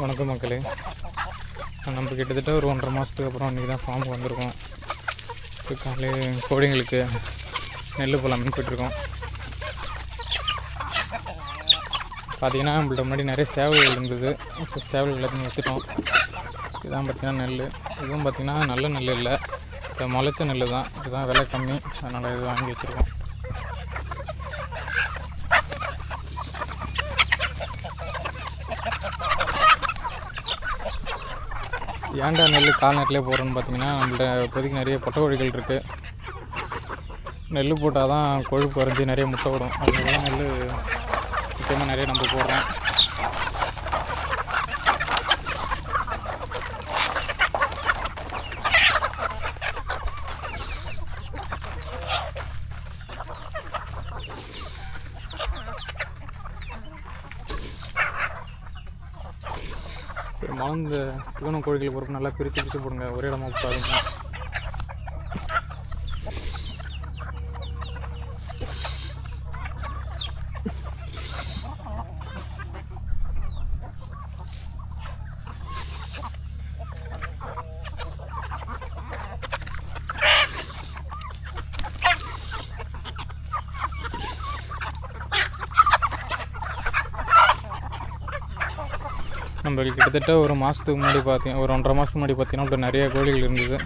வணக்கம் மக்களே. நம்ம கிட்டத்தட்ட ஒரு 1.5 மாதத்துக்கு அப்புறம் இன்றைக்கி தான் ஃபார்முக்கு வந்திருக்கோம். காலையில் கோழிங்களுக்கு நெல் போலாம்னு போய்ட்டுருக்கோம். பார்த்திங்கன்னா நம்மள்ட்ட முன்னாடி நிறைய சேவல்கள் இருந்தது. இப்போ சேவல் எல்லாத்தையும் வச்சுட்டோம். இதுதான் பார்த்திங்கன்னா நெல். இதுவும் பார்த்திங்கன்னா நல்ல நெல் இல்லை, இப்போ முளைச்ச நெல் தான். இதுதான் விலை கம்மி, அதனால் இது வாங்கி வச்சுருக்கோம். ஏன்டா நெல் கால் நேரத்துலேயே போடுறோன்னு பார்த்தீங்கன்னா, நம்மள்ட்ட இப்போதைக்கு நிறைய பொட்டை கோழிகள் இருக்குது. நெல் போட்டால் தான் கொழுப்பு குறைஞ்சி நிறைய முட்டை விடும். அதனால தான் நெல் முக்கியமாக நிறைய நம்ம போடுறோம். பெரும்பாலும் இந்த தீவன கோழிகள் பொறுப்பு நல்லா பிரித்து போடுங்க, ஒரே இடமா போடாதீங்க. நம்மளுக்கு கிட்டத்தட்ட ஒரு மாதத்துக்கு முன்னாடி ஒரு 1.5 மாதத்துக்கு முன்னாடி பார்த்தீங்கன்னா நிறைய கோழிகள் இருந்தது.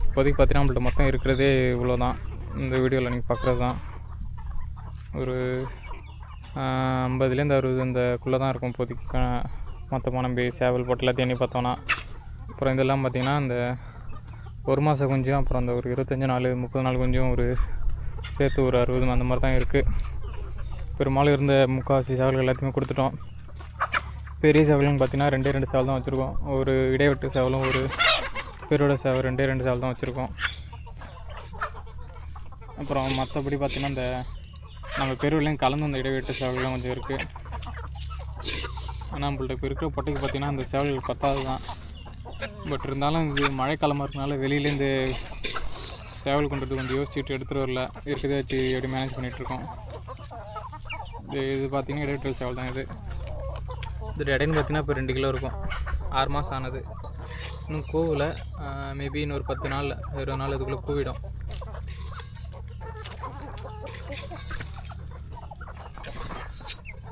இப்போதைக்கு பார்த்தீங்கன்னா நம்மள்ட்ட மொத்தம் இருக்கிறதே இவ்வளோ தான். இந்த வீடியோவில் நீங்கள் பார்க்குறது தான் ஒரு 50லேருந்து 60 இந்தக்குள்ளே தான் இருக்கும் இப்போதைக்கு. மொத்தமாக நம்ம சேவல் போட்டு எல்லாத்தையும் எண்ணி பார்த்தோன்னா, அப்புறம் இதெல்லாம் பார்த்திங்கன்னா இந்த ஒரு மாதம் கொஞ்சம், அப்புறம் அந்த ஒரு 25 நாள் 30 நாள் கொஞ்சம், ஒரு சேர்த்து ஒரு 60 அந்த மாதிரி தான் இருக்குது. பெரும்பாலும் இருந்த முக்கால்வாசி சேவல்கள் எல்லாத்தையுமே கொடுத்துட்டோம். பெரிய சேவல்னு பார்த்தீங்கன்னா 2 சேவல் தான் வச்சுருக்கோம். ஒரு இடைவெட்டு சேவலும் ஒரு பெருவிட சேவல் 2 சேவல் தான் வச்சுருக்கோம். அப்புறம் மற்றபடி பார்த்திங்கன்னா இந்த நம்ம பெருவிலையும் கலந்து அந்த இடைவெட்டு சேவல்லாம் கொஞ்சம் இருக்குது. ஆனால் நம்மள்ட்ட இப்போ இருக்கிற பொட்டைக்கு பார்த்திங்கன்னா அந்த சேவல் பத்தாது தான். பட் இருந்தாலும் இது மழைக்காலமாக இருக்கனால வெளியிலேருந்து சேவல் கொண்டுட்டு கொஞ்சம் யோசிச்சுட்டு எடுத்துகிட்டு வரல, இருக்கிறதே வச்சு எப்படி மேனேஜ் பண்ணிகிட்ருக்கோம். இது பார்த்திங்கன்னா இடைவெட்டு சேவல் தான். இது இடைன்னு பார்த்திங்கன்னா இப்போ 2 கிலோ இருக்கும். 6 மாதம் ஆனது, இன்னும் கூவில். மேபி இன்னொரு 10 நாள் 20 நாள் இதுக்குள்ளே கூவிடும்.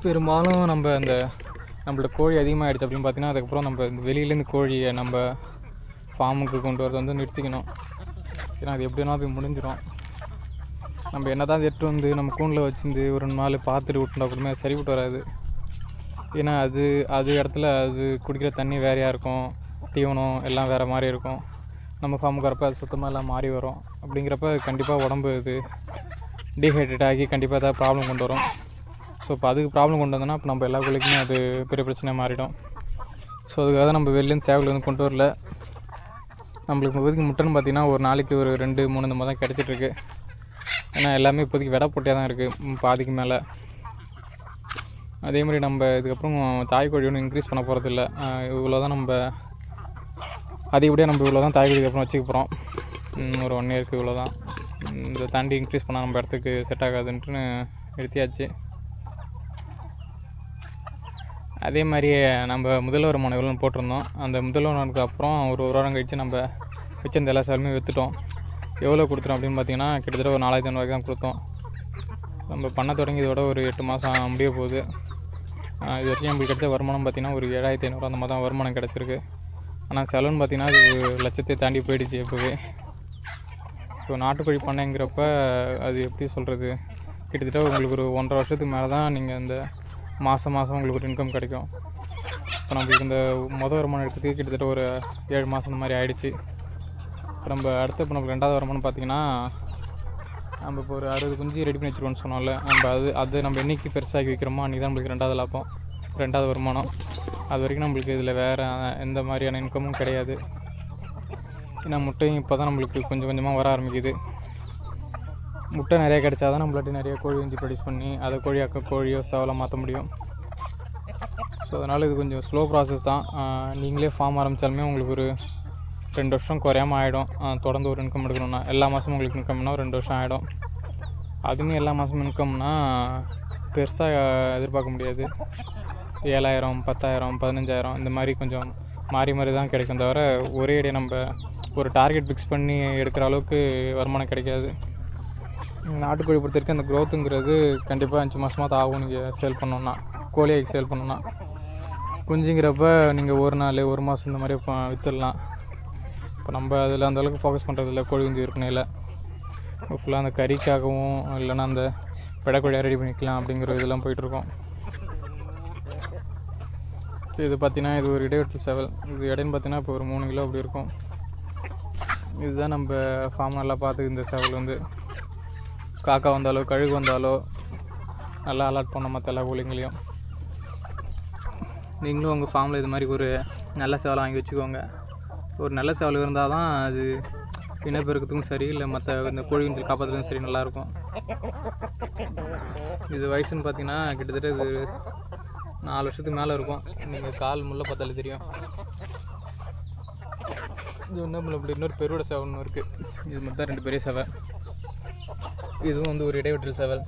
பெரும்பாலும் நம்மளோட கோழி அதிகமாகிடுச்சு அப்படின்னு பார்த்தீங்கன்னா, அதுக்கப்புறம் நம்ம வெளியிலேருந்து கோழியை நம்ம ஃபார்முக்கு கொண்டு வரது நிறுத்திக்கணும். ஏன்னா அது எப்படின்னா அது முடிஞ்சிடும். நம்ம என்ன தான் எட்டு வந்து நம்ம கூண்டில் வச்சுருந்து ஒரு 2 நாள் பார்த்துட்டு விட்டுனா கூடமே சரிவிட்டு வராது. ஏன்னா அது இடத்துல அது குடிக்கிற தண்ணி வேறையாக இருக்கும், தீவனம் எல்லாம் வேறு மாதிரி இருக்கும். நம்ம ஃபார்முக்கு வரப்போ அது சுத்தமாக எல்லாம் மாறி வரும். அப்படிங்கிறப்ப கண்டிப்பாக உடம்பு இது டீஹைட்ரேட் ஆகி கண்டிப்பாக ஏதாவது ப்ராப்ளம் கொண்டு வரும். ஸோ இப்போ அதுக்கு ப்ராப்ளம் கொண்டு வந்தோன்னா இப்போ நம்ம எல்லா கோழிக்குமே அது பெரிய பிரச்சனையாக மாறிடும். ஸோ அதுக்காக நம்ம வெளிலேருந்து சேவல் கொண்டு வரல. நம்மளுக்கு இப்போதைக்கு முட்டைன்னு பார்த்திங்கன்னா ஒரு நாளைக்கு ஒரு 2-3 இந்த மாதிரி தான் கிடச்சிட்ருக்கு. ஏன்னா எல்லாமே இப்போதைக்கு விடை போட்டியாக தான் இருக்குது, பாதிக்கு மேலே. அதே மாதிரி நம்ம இதுக்கப்புறம் தாய்க்கோழி ஒன்றும் இன்க்ரீஸ் பண்ண போகிறதில்ல. இவ்வளோ தான் நம்ம அதிகப்படியாக நம்ம இவ்வளோ தான் தாய்க்கோழிக்கு அப்புறம் வச்சுக்க போகிறோம். ஒரு 1 இயருக்கு இவ்வளோ தான். இதை தாண்டி இன்க்ரீஸ் பண்ணால் நம்ம இடத்துக்கு செட் ஆகாதுன்ட்டுன்னு நிறுத்தியாச்சு. அதே மாதிரி நம்ம முதல் வருமானம் எவ்வளோன்னு போட்டிருந்தோம். அந்த முதல் வருமானத்துக்கு அப்புறம் ஒரு வாரம் கழித்து நம்ம வச்சிருந்த எல்லா சேவலுமே விற்றுட்டோம். எவ்வளோ கொடுத்துட்டோம் அப்படின்னு பார்த்தீங்கன்னா கிட்டத்தட்ட ஒரு 4500 ரூபாய்க்கு தான் கொடுத்தோம். நம்ம பண்ண தொடங்கி இதோட ஒரு 8 மாதம் முடிய போகுது. இது வரைக்கும் நம்மளுக்கு கிடைச்ச வருமானம் பார்த்திங்கன்னா ஒரு 7500 அந்த மாதிரி தான் வருமானம் கிடச்சிருக்கு. ஆனால் செலவுன்னு பார்த்திங்கன்னா அது 1 லட்சத்தை தாண்டி போயிடுச்சு இப்போவே. ஸோ நாட்டுக்கோழி பண்ணைங்கிறப்ப அது எப்படி சொல்கிறது, கிட்டத்தட்ட உங்களுக்கு ஒரு 1.5 வருஷத்துக்கு மேலே தான் நீங்கள் இந்த மாதம் உங்களுக்கு ஒரு இன்கம் கிடைக்கும். இப்போ நம்மளுக்கு இந்த வருமானம் எடுக்கிறதுக்கு கிட்டத்தட்ட ஒரு 7 மாதம் இந்த மாதிரி ஆகிடுச்சு. இப்போ நம்ம அடுத்த இப்போ நம்மளுக்கு 2வது வருமானம் பார்த்திங்கன்னா, நம்ம இப்போ ஒரு 60 குஞ்சு ரெடி பண்ணி வச்சுருக்கோன்னு சொன்னோம்ல, அது நம்ம என்றைக்கு பெருசாகி வைக்கிறோமோ அன்றைக்கி தான் நம்மளுக்கு 2வது லாபம், 2வது வருமானம். அது வரைக்கும் நம்மளுக்கு இதில் வேறு எந்த மாதிரியான இன்கமும் கிடையாது. ஏன்னா முட்டையும் இப்போ தான் நம்மளுக்கு கொஞ்சம் கொஞ்சமாக வர ஆரம்பிக்குது. முட்டை நிறையா கிடைச்சா தான் நம்மளாட்டி நிறைய கோழி குஞ்சு ப்ரொடியூஸ் பண்ணி அதை கோழியோ சேவலாக மாற்ற முடியும். ஸோ அதனால் இது கொஞ்சம் ஸ்லோ ப்ராசஸ் தான். நீங்களே ஃபார்ம் ஆரம்பித்தாலுமே உங்களுக்கு ஒரு 2 வருஷம் குறையாமல் ஆகிடும். தொடர்ந்து ஒரு இன்கம் எடுக்கணும்னா எல்லா மாதமும் உங்களுக்கு இன்கம்னா 2 வருஷம் ஆகிடும். அதுவுமே எல்லா மாதமும் இன்கம்னா பெருசாக எதிர்பார்க்க முடியாது. 7,000, 10,000, 15,000 இந்த மாதிரி கொஞ்சம் மாறி மாறி தான் கிடைக்கும் தவிர ஒரே இடையே நம்ம ஒரு டார்கெட் ஃபிக்ஸ் பண்ணி எடுக்கிற அளவுக்கு வருமானம் கிடைக்காது. நாட்டுக்கோழி பொறுத்த வரைக்கும் அந்த க்ரோத்துங்கிறது கண்டிப்பாக 5 மாதமாக தான் ஆகும். நீங்கள் சேல் பண்ணோன்னா, கோழியை சேல் பண்ணோன்னா, குஞ்சுங்கிறப்ப நீங்கள் ஒரு நாள் 1 மாதம் இந்த மாதிரி விற்றுடலாம். இப்போ நம்ம அதில் அந்தளவுக்கு ஃபோக்கஸ் பண்ணுறதில்ல. கோழி குஞ்சு விற்பனையில் ஃபுல்லாக அந்த கறிக்காகவும் இல்லைன்னா அந்த பெடக்கோழியாக ரெடி பண்ணிக்கலாம் அப்படிங்கிற இதெல்லாம் போயிட்டுருக்கோம். ஸோ இது பார்த்திங்கன்னா இது ஒரு இடைவெட்டு சேவல். இது இடைன்னு பார்த்திங்கன்னா இப்போ ஒரு 3 கிலோ அப்படி இருக்கும். இதுதான் நம்ம ஃபார்ம் நல்லா பார்த்து இந்த சேவல் வந்து காக்கா வந்தாலோ கழுகு வந்தாலோ நல்லா அலாட் பண்ண மற்ற எல்லா கோழிங்களையும். நீங்களும் உங்கள் ஃபார்மில் இது மாதிரி ஒரு நல்ல சேவலை வாங்கி வச்சுக்கோங்க. ஒரு நல்ல சேவல் இருந்தால் தான் அது இனப்பெருக்கத்துக்கும் சரி இல்லை மற்ற இந்த கோழி குஞ்சு காப்பாற்றுறதுக்கும் சரி நல்லாயிருக்கும். இது வயசுன்னு பார்த்திங்கன்னா கிட்டத்தட்ட இது 4 வருஷத்துக்கு மேலே இருக்கும். நீங்கள் கால் முள்ள பார்த்தாலே தெரியும். இது ஒன்றும் இப்படி இன்னொரு பெருவோட சேவல் ஒன்று இருக்குது. இது மட்டும் தான் 2 பெரிய சேவல். இதுவும் வந்து ஒரு இடைவெட்டல் சேவல்.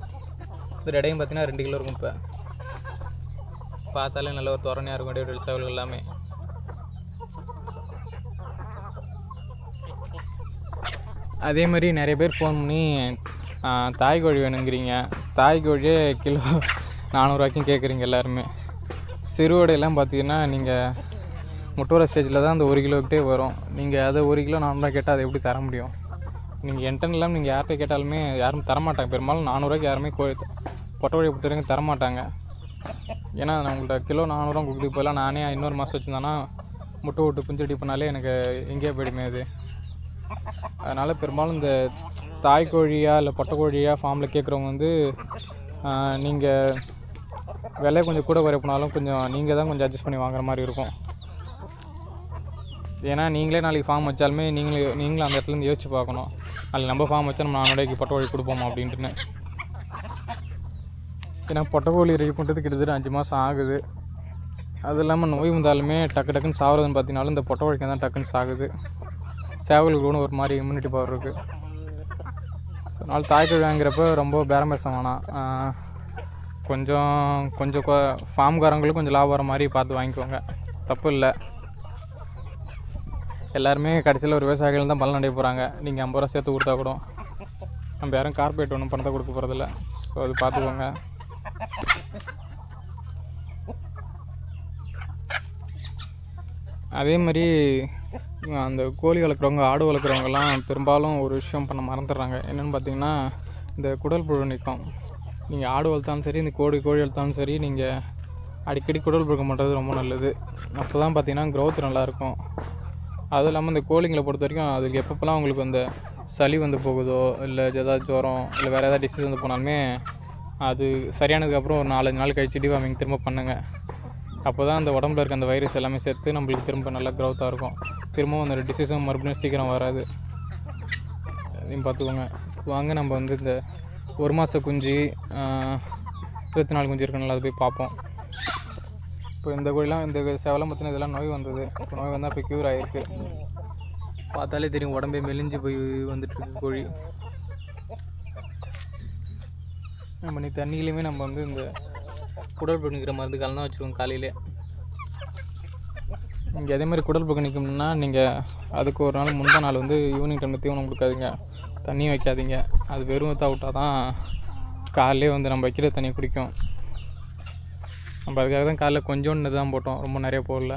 இது இடையும் பார்த்திங்கன்னா 2 கிலோ இருக்கும். இப்போ பார்த்தாலே நல்ல ஒரு தோரணையாக இருக்கும் இடைவெட்டல் சேவல் எல்லாமே. அதே மாதிரி நிறைய பேர் ஃபோன் பண்ணி தாய் கோழி வேணுங்கிறீங்க. தாய் கோழியே கிலோ 400 ரூபாய்க்கும் கேட்குறீங்க எல்லாருமே. சிறுவடையெல்லாம் பார்த்தீங்கன்னா நீங்கள் முட்டோர ஸ்டேஜில் தான் அந்த 1 கிலோக்கிட்டே வரும். நீங்கள் அதை 1 கிலோ 400 கேட்டால் அதை எப்படி தர முடியும்? நீங்கள் என்டன் இல்லாமல் நீங்கள் யார்கிட்ட கேட்டாலுமே யாரும் தரமாட்டாங்க. பெரும்பாலும் 400 ரூபாய்க்கு யாருமே பொட்டை கோழியை பொறுத்த வரைக்கும் தரமாட்டாங்க. ஏன்னா நான் உங்கள்கிட்ட கிலோ 400 ரூபா கொடுத்து போகலாம். நானே இன்னொரு மாதம் வச்சுருந்தேன்னா முட்டை விட்டு குஞ்சு ரெடி பண்ணாலே எனக்கு எங்கேயா போயிடுமே அது. அதனால் பெரும்பாலும் இந்த தாய்க்கோழியாக இல்லை பொட்டைக்கோழியாக ஃபார்மில் கேட்குறவங்க வந்து நீங்கள் விலை கொஞ்சம் கூட குறைய போனாலும் கொஞ்சம் நீங்கள் தான் கொஞ்சம் அட்ஜஸ்ட் பண்ணி வாங்குற மாதிரி இருக்கும். ஏன்னா நீங்களே நாளைக்கு ஃபார்ம் வச்சாலுமே நீங்களும் அந்த இடத்துலேருந்து யோசிச்சு பார்க்கணும். நாளைக்கு நம்ம ஃபார்ம் வச்சா நம்ம 400 ரூபாய்க்கு பொட்டைக்கோழி கொடுப்போமா அப்படின்ட்டுன்னு. ஏன்னா பொட்டைக்கோழி ரெடி பண்ணுறது கிட்டத்தட்ட 5 மாதம் ஆகுது. அது இல்லாமல் நோய் வந்தாலுமே டக்குன்னு சாகுறதுன்னு பார்த்தீங்கன்னாலும் இந்த பொட்டைக்கோழிக்கு தான் டக்குன்னு சாகுது. சேவலுக்கு கூட ஒரு மாதிரி இம்யூனிட்டி பவர் இருக்குது. ஸோ அதனால் தாய்க்கோழி வாங்குறப்ப ரொம்ப பேரம் பேச வேணாம். கொஞ்சம் ஃபார்ம்காரங்களும் கொஞ்சம் லாபம் வர மாதிரி பார்த்து வாங்கிக்கோங்க. தப்பு இல்லை. எல்லாருமே கடைசியில் ஒரு விவசாயிகள் தான் பலன் அடைய போகிறாங்க. நீங்கள் 50 ரூபா சேர்த்து கொடுத்தா கூட நம்ம யாரும் கார்பரேட் ஒன்றும் பணத்தை கொடுக்க போகிறதில்ல. ஸோ அது பார்த்துக்கோங்க. அதே மாதிரி அந்த கோழி வளர்க்குறவங்க ஆடு வளர்க்குறவங்கலாம் பெரும்பாலும் ஒரு விஷயம் பண்ண மறந்துடுறாங்க. என்னென்னு பார்த்தீங்கன்னா இந்த குடல் புழு நிற்கும். நீங்கள் ஆடு வளர்த்தாலும் சரி இந்த கோழி வளர்த்தாலும் சரி நீங்கள் அடிக்கடி குடல் புழுக்கம் பண்ணுறது ரொம்ப நல்லது. அப்போ தான் பார்த்தீங்கன்னா க்ரோத் நல்லாயிருக்கும். அதுவும் இல்லாமல் இந்த கோழிங்களை பொறுத்த வரைக்கும் அதுக்கு எப்பப்போலாம் உங்களுக்கு அந்த சளி வந்து போகுதோ இல்லை ஏதாவது ஜுரம் இல்லை வேறு ஏதாவது டிசீஸ் வந்து போனாலுமே அது சரியானதுக்கப்புறம் ஒரு 4-5 நாள் கழிச்சு டிவார்மிங் திரும்ப பண்ணுங்கள். அப்போ தான் அந்த உடம்புல இருக்க அந்த வைரஸ் எல்லாமே சேர்த்து நம்மளுக்கு திரும்ப நல்லா க்ரோத்தாக இருக்கும். திரும்பவும் அந்த டிசீஸும் மறுபடியும் சீக்கிரம் வராது. அதையும் பார்த்துக்கோங்க. வாங்க நம்ம வந்து இந்த 1 மாத குஞ்சு 24 குஞ்சு இருக்கனால அதை போய் பார்ப்போம். இப்போ இந்த கோழிலாம் இந்த சேவலாம் பார்த்தீங்கன்னா இதெல்லாம் நோய் வந்தது. இப்போ நோய் வந்தால் இப்போ க்யூர் ஆகிருக்கு. பார்த்தாலே தெரியும் உடம்பே மெலிஞ்சு போய் வந்துட்டுருக்கு கோழி. நம்ம நீ தண்ணியிலையுமே நம்ம வந்து இந்த குடல் புழு நிற்கிற மருந்து கலந்து வச்சுருக்கோம் காலையிலே. இங்கே அதே மாதிரி குடல் புழு நிற்கணும்னா நீங்கள் அதுக்கு ஒரு நாள் முந்தா நாள் வந்து ஈவினிங் டைமில் தீவனம் கொடுக்காதீங்க, தண்ணியும் வைக்காதீங்க. அது வெறும் விட்டால் தான் காலையிலே வந்து நம்ம வைக்கிற தண்ணியை குடிக்கும். நம்ம அதுக்காக தான் காலையில் கொஞ்சோண்டு தான் போட்டோம், ரொம்ப நிறைய போடல.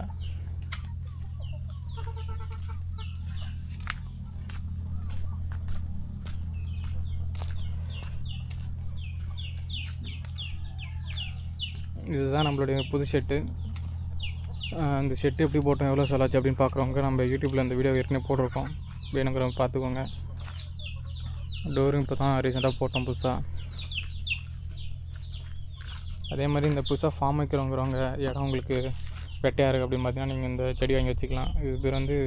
இதுதான் நம்மளுடைய புது ஷெட்டு. இந்த ஷெட்டு எப்படி போட்டோம் எவ்வளோ செலவாச்சு அப்படின்னு பார்க்குறவங்க நம்ம யூடியூப்பில் இந்த வீடியோ ஏற்கனவே போட்டிருக்கோம், வேணுங்கிறவங்க பார்த்துக்கோங்க. டோரும் இப்போ தான் ரீசெண்டாக போட்டோம் புதுசாக. அதே மாதிரி இந்த புதுசாக ஃபார்ம் வைக்கிறவங்கிறவங்க இடம் உங்களுக்கு வெட்டையாக இருக்குது அப்படின்னு பார்த்தீங்கன்னா நீங்கள் இந்த செடி வாங்கி வச்சுக்கலாம். இது பேர் வந்து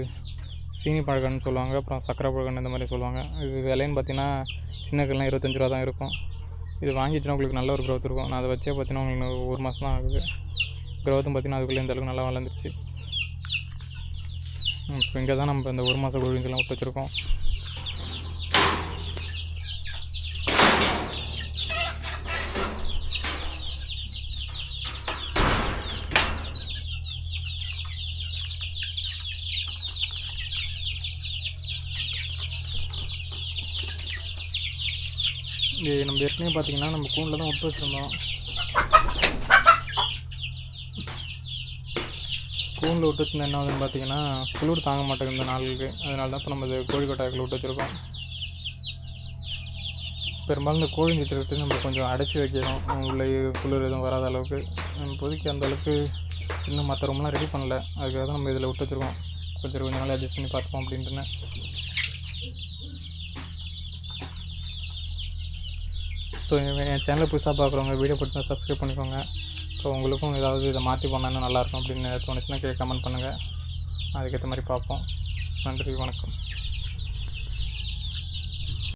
சீனி பழக்கன்னு சொல்லுவாங்க, அப்புறம் சக்கரை பழக்கன்னு இந்த மாதிரி சொல்லுவாங்க. இது விலைன்னு பார்த்தீங்கன்னா சின்ன கல்லாம் 25 ரூபா தான் இருக்கும். இது வாங்கிச்சுன்னா உங்களுக்கு நல்ல ஒரு க்ரோத் இருக்கும். நான் அதை வச்சே பார்த்தீங்கன்னா உங்களுக்கு 1 மாதம் தான் ஆகுது. க்ரோத்தும் பார்த்தீங்கன்னா அதுக்குள்ளே இந்த அளவுக்கு நல்லா வளர்ந்துருச்சு. இப்போ இங்கே தான் நம்ம இந்த 1 மாத கோழிங்கெல்லாம் விட்டு வச்சுருக்கோம். இது நம்ம ஏற்கனவே பார்த்திங்கன்னா நம்ம கூண்டில் தான் விட்டு வச்சுருந்தோம். கூண்டில் விட்டு வச்சுருந்தா என்ன ஆகுதுன்னு பார்த்திங்கன்னா குளிர் தாங்க மாட்டேங்குது இந்த நாளுக்கு. அதனால தான் இப்போ நம்ம இது கோழி கொட்டாய்க்குள்ள விட்டு வச்சுருக்கோம். பெரும்பாலும் இந்த கோழி வச்சுருக்கிறது நம்ம கொஞ்சம் அடைச்சி வைக்கணும், உள்ளே குளிர் எதுவும் வராத அளவுக்கு. இப்போதைக்கு அந்தளவுக்கு இன்னும் மற்ற ரூம்லாம் ரெடி பண்ணல. அதுக்காக தான் நம்ம இதில் விட்டு வச்சுருக்கோம். கொஞ்சம் நாள் அட்ஜஸ்ட் பண்ணி பார்த்துப்போம் அப்படின்ட்டுன்னு. ஸோ என் சேனலை புதுசாக பார்க்குறவங்க வீடியோ பிடிச்சா சப்ஸ்கிரைப் பண்ணிக்கோங்க. ஸோ உங்களுக்கும் ஏதாவது இதை மாற்றி பண்ணால் நல்லாயிருக்கும் அப்படின்னு தோணுச்சுன்னா கமெண்ட் பண்ணுங்கள். அதுக்கேற்ற மாதிரி பார்ப்போம். நன்றி, வணக்கம்.